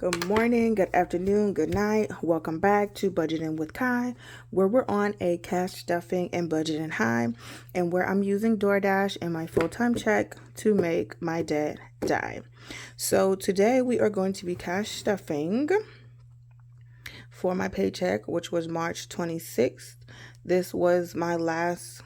Good morning, good afternoon, good night. Welcome back to Budgeting with Kai, where we're on a cash stuffing and budgeting high, and where I'm using DoorDash and my full-time check to make my debt die. So today we are going to be cash stuffing for my paycheck, which was March 26th. This was my last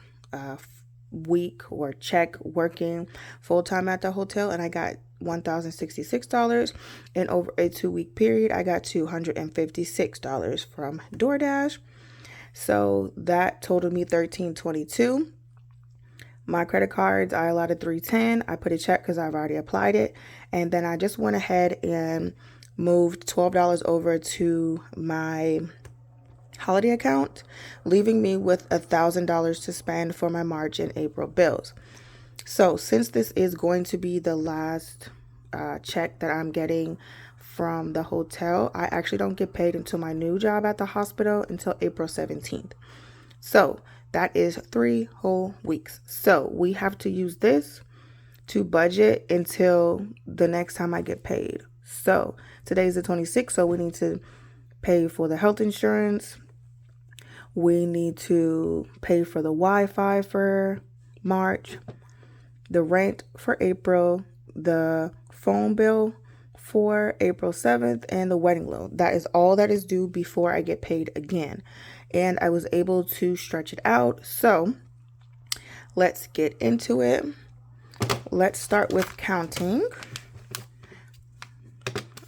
week or check working full-time at the hotel, and I got $1,066, and over a 2-week period I got $256 from DoorDash. So that totaled me $1,322. My credit cards, I allotted $310. I put a check because I've already applied it, and then I just went ahead and moved $12 over to my holiday account, leaving me with $1,000 to spend for my March and April bills. So since this is going to be the last check that I'm getting from the hotel, I actually don't get paid until my new job at the hospital until April 17th. So that is 3 whole weeks. So we have to use this to budget until the next time I get paid. So today's the 26th, so we need to pay for the health insurance. We need to pay for the Wi-Fi for March, the rent for April, the phone bill for April 7th, and the wedding loan. That is all that is due before I get paid again. And I was able to stretch it out. So let's get into it. Let's start with counting.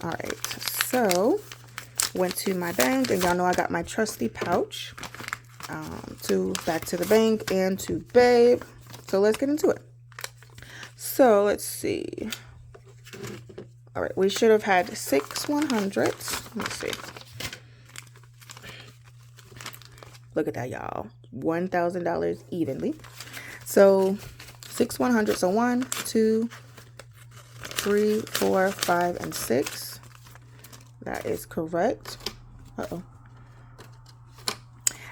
All right, so went to my bank, and y'all know I got my trusty pouch back to the bank and to Babe. So let's get into it. So let's see. All right, we should have had 6 100s. Let's see. Look at that, y'all. $1,000 evenly. So 6 100s. So 1, 2, 3, 4, 5, and 6. That is correct.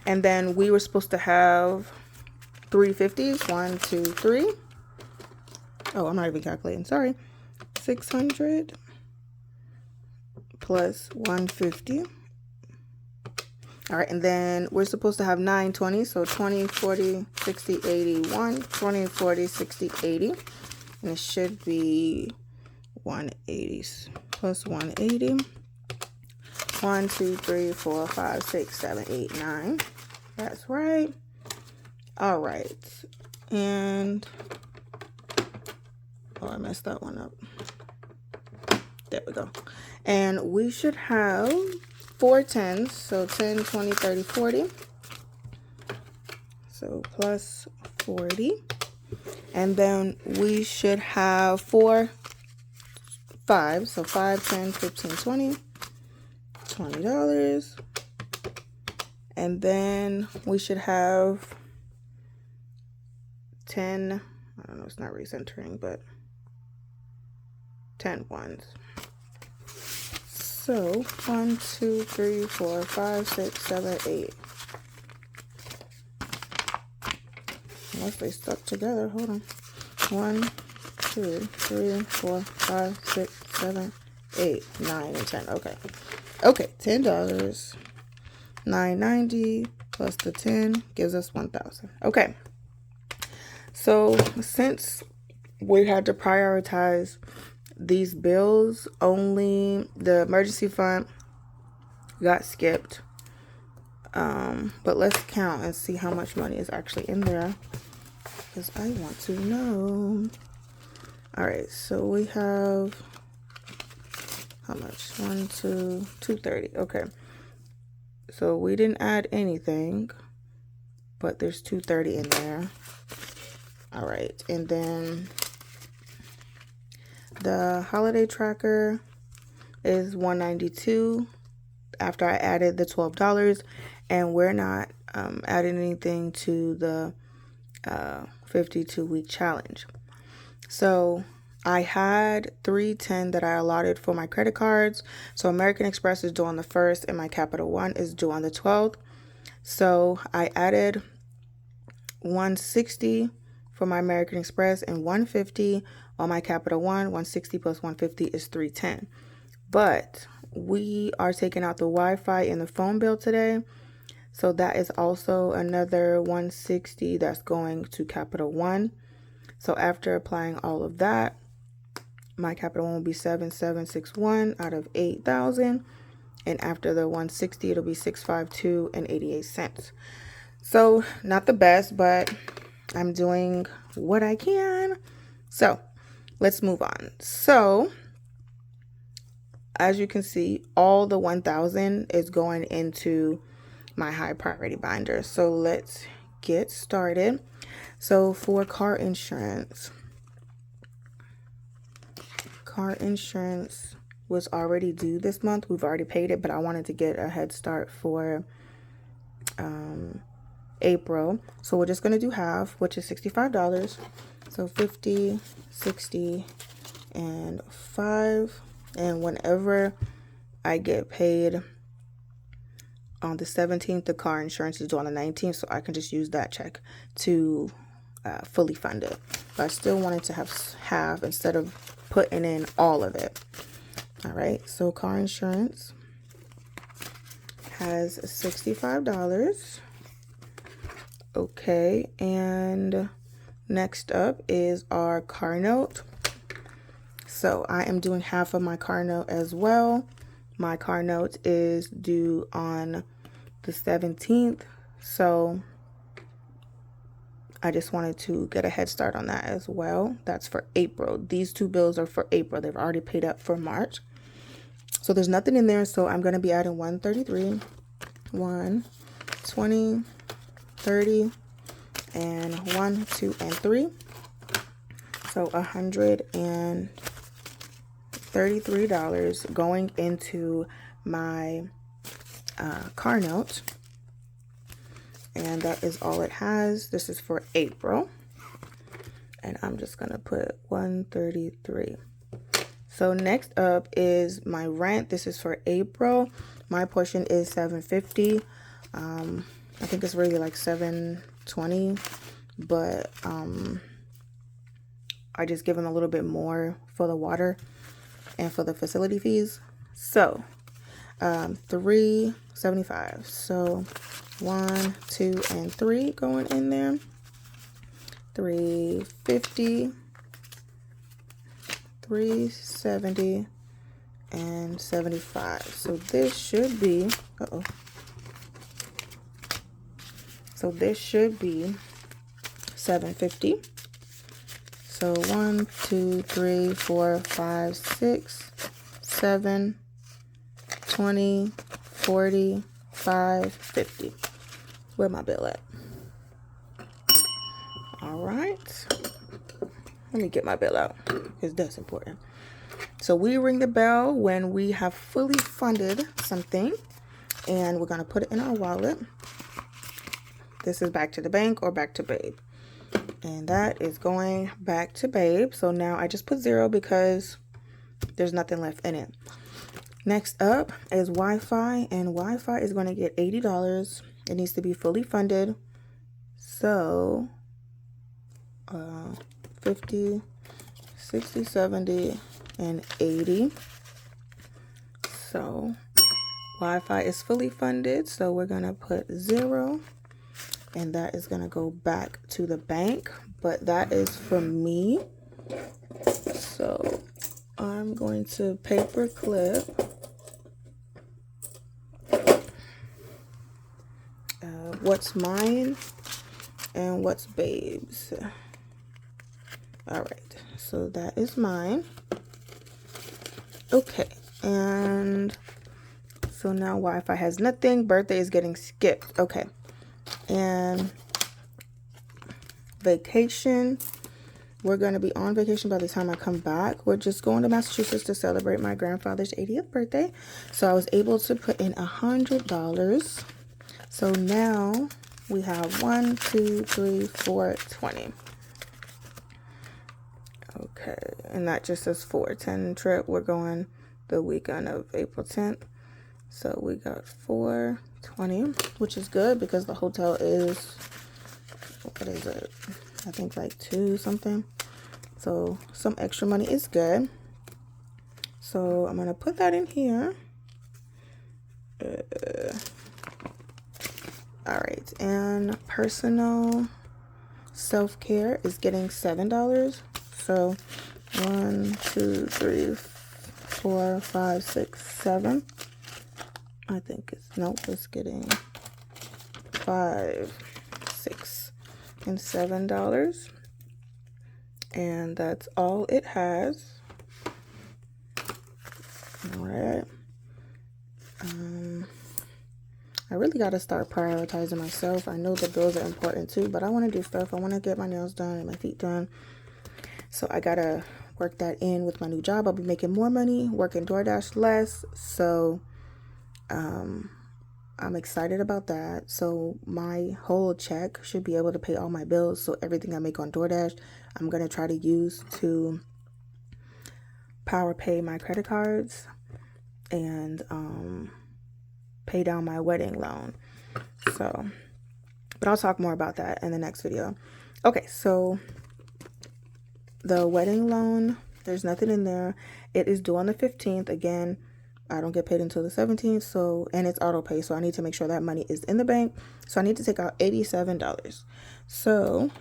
And then we were supposed to have 350s. 1, 2, 3. Oh, I'm not even calculating. Sorry. 600 plus 150. All right, and then we're supposed to have 920. So 20, 40, 60, 80, 1, 20, 40, 60, 80. And it should be 180 plus 180. 1, 2, 3, 4, 5, 6, 7, 8, 9. That's right. All right. And oh, I messed that one up. There we go. And we should have 4 10s. So 10, 20, 30, 40. So plus 40. And then we should have 4 5s. So 5, 10, 15, 20. $20. And then we should have 10, I don't know, it's not recentering, but 10 ones. So 1, 2, 3, 4, 5, 6, 7, 8. Unless they stuck together, hold on. 1, 2, 3, 4, 5, 6, 7, 8, 9, and 10. Okay, $10. $9.90 plus the 10 gives us $1,000. Okay. So since we had to prioritize these bills, only the emergency fund got skipped. But let's count and see how much money is actually in there, because I want to know. All right, so we have how much? 1, 2, 230. Okay. So we didn't add anything, but there's 230 in there. All right, and then the holiday tracker is $192 after I added the $12, and we're not adding anything to the 52-week challenge. So I had $310 that I allotted for my credit cards. So American Express is due on the 1st, and my Capital One is due on the 12th. So I added $160 for my American Express and $150 on my Capital One. $160 plus $150 is $310. But we are taking out the Wi-Fi and the phone bill today. So that is also another $160 that's going to Capital One. So after applying all of that, my Capital One will be 7761 out of 8,000. And after the 160, it'll be 652 and 88 cents. So not the best, but I'm doing what I can. So let's move on. So as you can see, all the 1,000 is going into my high priority binder. So let's get started. So for car insurance was already due this month. We've already paid it, but I wanted to get a head start for April. So we're just going to do half, which is $65. So 50, 60, and 5. And whenever I get paid on the 17th, the car insurance is due on the 19th, so I can just use that check to fully fund it. But I still wanted to have half instead of putting in all of it. All right, so car insurance has $65. Okay, and next up is our car note. So I am doing half of my car note as well. My car note is due on the 17th, so I just wanted to get a head start on that as well. That's for April. These two bills are for April. They've already paid up for March. So there's nothing in there, so I'm going to be adding 133, 120, 30, and 1, 2, and 3. So $133 going into my car note. And that is all it has. This is for April. And I'm just going to put 133. So next up is my rent. This is for April. My portion is $750. I think it's really like $720, but I just give them a little bit more for the water and for the facility fees. So $375. So 1, 2, and 3 going in there. $350, $370, and $75. So this should be So this should be $750. So 1, 2, 3, 4, 5, 6, 7, 20, 40, 5, 50. Where my bill at? All right. Let me get my bill out because that's important. So we ring the bell when we have fully funded something, and we're going to put it in our wallet. This is back to the bank or back to Babe. And that is going back to Babe. So now I just put 0 because there's nothing left in it. Next up is Wi-Fi, and Wi-Fi is going to get $80. It needs to be fully funded. So 50, 60, 70, and 80. So Wi-Fi is fully funded, so we're going to put 0. And that is going to go back to the bank, but that is for me. So I'm going to paper clip what's mine and what's Babe's. All right, so that is mine. Okay, and so now Wi-Fi has nothing. Birthday is getting skipped. Okay. And vacation, we're going to be on vacation by the time I come back. We're just going to Massachusetts to celebrate my grandfather's 80th birthday. So I was able to put in $100. So now we have 1, 2, 3, 4, 20. Okay, and that just says 410 trip. We're going the weekend of April 10th. So we got 420, which is good because the hotel is, what is it? I think like 2 something. So some extra money is good. So I'm going to put that in here. right, and personal self-care is getting $7. So 1, 2, 3, 4, 5, 6, 7. I think it's getting 5, 6, and $7. And that's all it has. All right. I really got to start prioritizing myself. I know the bills are important too, but I want to do stuff. I want to get my nails done and my feet done. So I got to work that in with my new job. I'll be making more money, working DoorDash less. So I'm excited about that. So my whole check should be able to pay all my bills. So everything I make on DoorDash, I'm going to try to use to power pay my credit cards and pay down my wedding loan. So, but I'll talk more about that in the next video. Okay, so the wedding loan, there's nothing in there. It is due on the 15th. Again, I don't get paid until the 17th, so, and it's auto pay, so I need to make sure that money is in the bank. So I need to take out $87. So,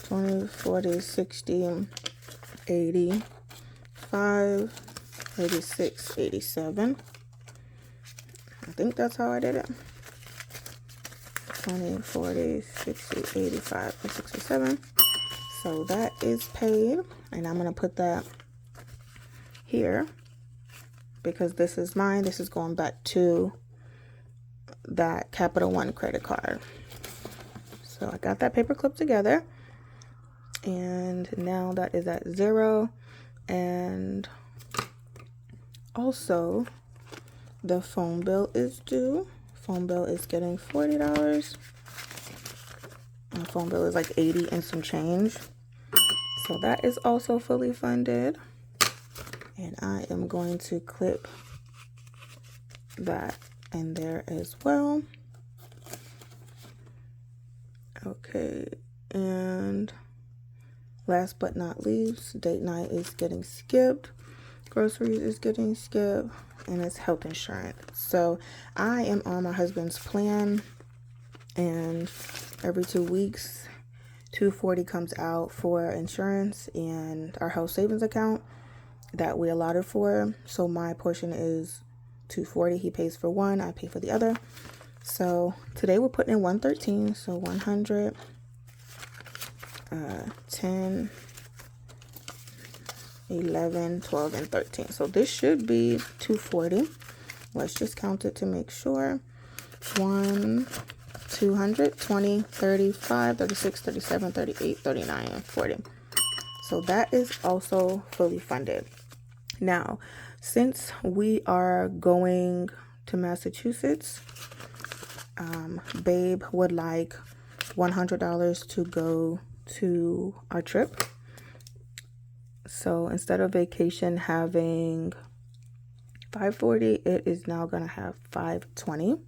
20, 40, 60, 80, 5, 86, 87. I think that's how I did it. 20, 40, 60, 85, and 67. So that is paid. And I'm going to put that here because this is mine. This is going back to that Capital One credit card. So I got that paper clip together. And now that is at 0. And also the phone bill is due. Phone bill is getting $40. My phone bill is like 80 and some change. So that is also fully funded. And I am going to clip that in there as well. Okay, and last but not least, date night is getting skipped. Groceries is getting skipped, and it's health insurance. So I am on my husband's plan, and every 2 weeks, $240 comes out for insurance and our health savings account that we allotted for. So my portion is $240. He pays for one, I pay for the other. So today we're putting in 113. So 100, 10, 11, 12, and 13. So this should be $240. Let's just count it to make sure. 1, 200, 20, 35, 36, 37, 38, 39, and 40. So that is also fully funded. Now, since we are going to Massachusetts, Babe would like $100 to go to our trip. So instead of vacation having $540, it is now going to have $520.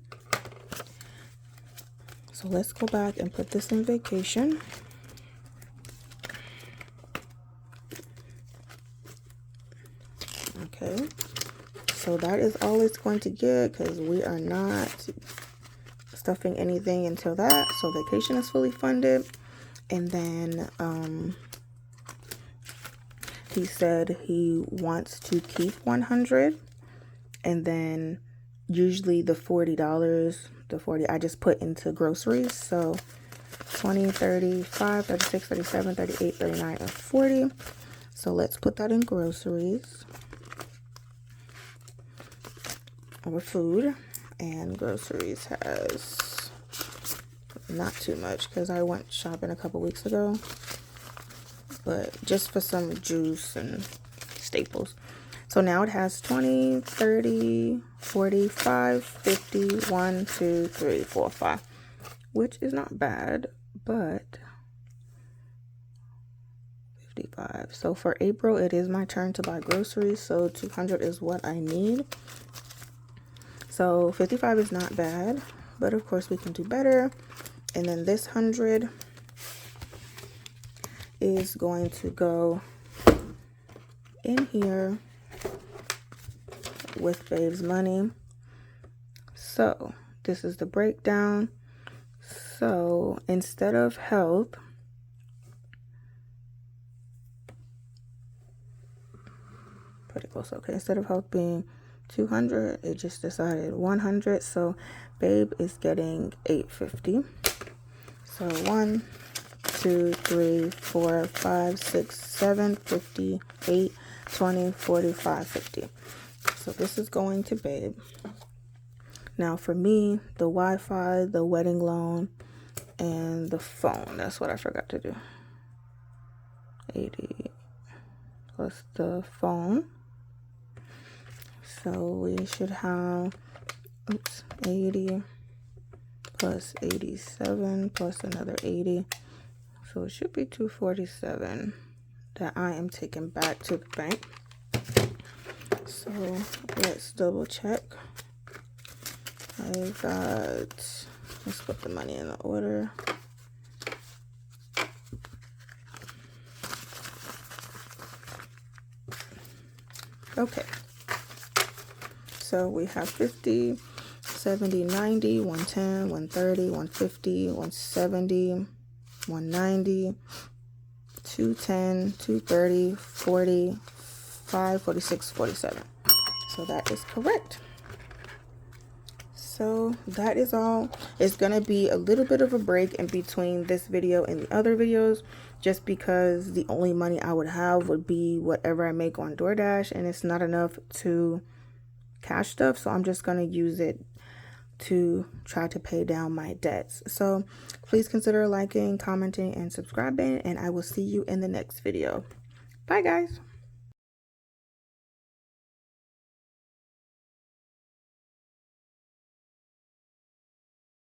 So let's go back and put this in vacation. Okay, so that is all it's going to get because we are not stuffing anything until that. So vacation is fully funded. And then he said he wants to keep 100, and then usually the $40 I just put into groceries. So 20, 35, 36, 37, 38, 39, and 40. So let's put that in groceries or food. And groceries has not too much because I went shopping a couple weeks ago, but just for some juice and staples. So now it has 20, 30, 45, 50, 1, 2, 3, 4, 5, which is not bad, but 55. So for April, it is my turn to buy groceries. So 200 is what I need. So 55 is not bad, but of course we can do better. And then this 100 is going to go in here with Babe's money. So this is the breakdown. So instead of health, pretty close. Okay, instead of health being 200, it just decided 100. So babe is getting 850. So 1, 2, 3, 4, 5, 6, 7, 50, 8, 20, 45, 50. So this is going to babe. Now for me, the Wi-Fi, the wedding loan, and the phone. That's what I forgot to do. 80 plus the phone. So we should have, 80 plus 87 plus another 80. So it should be 247 that I am taking back to the bank. So let's double check. I got, let's put the money in the order. Okay. So we have 50, 70, 90, 110, 130, 150, 170, 190, 210, 230, 40, 5, 46, 47. So that is correct. So that is all. It's going to be a little bit of a break in between this video and the other videos, just because the only money I would have would be whatever I make on DoorDash, and it's not enough to cash stuff. So I'm just going to use it to try to pay down my debts. So please consider liking, commenting, and subscribing, and I will see you in the next video. Bye guys.